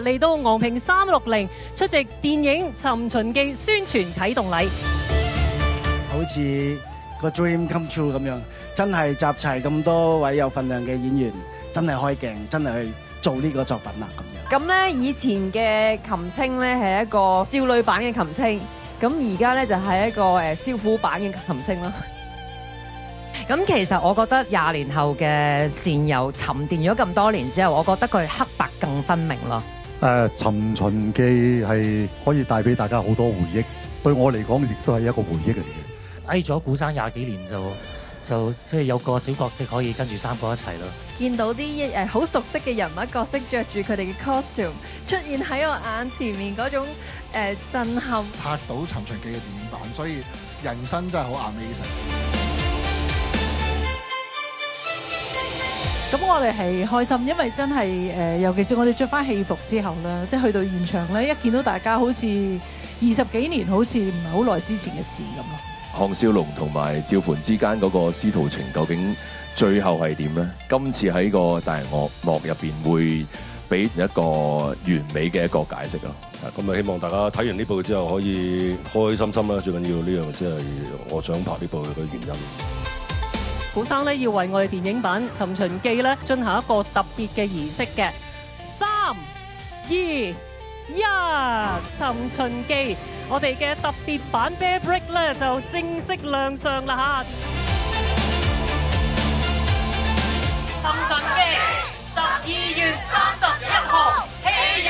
嚟到昂坪360出席電影《尋秦記》宣傳啟動禮。好似個 dream come true 咁樣，真係集齊咁多位有份量嘅演員，真係開鏡，真係去做呢個作品啦咁樣。咁咧，以前嘅琴青咧係一個少女版嘅琴青，咁而家咧就係一個少婦版嘅琴青啦。咁其實我覺得20年後嘅倩柔沉澱咗咁多年之後，我覺得佢黑白更分明咯。尋秦記係可以帶俾大家好多回憶，對我嚟講亦都係一個回憶嚟嘅。挨咗古生20幾年就即係有個小角色可以跟住3個一齊咯。見到啲好熟悉嘅人物角色着住佢哋嘅 costume 出現喺我眼前面嗰種震撼。拍到《尋秦記》嘅電影版，所以人生真係好 amazing。咁我哋係開心，因為真係尤其是我哋着翻戲服之後咧，即係去到現場咧，一見到大家好似20幾年，好似唔係好耐之前嘅事咁咯。項少龍同埋趙槃之間嗰個師徒情，究竟最後係點呢？今次喺個大銀幕入邊會俾一個完美嘅一個解釋咯。咁啊，希望大家睇完呢部之後可以開開心心啦。最緊要呢樣即係我想拍呢部嘅原因。古生咧要為我哋電影版《尋秦記》咧進行一個特別嘅儀式嘅。3、2、1，《尋秦記》我哋嘅特別版 Bear Brick 咧就正式亮相啦嚇！《尋秦記》12月31號戲院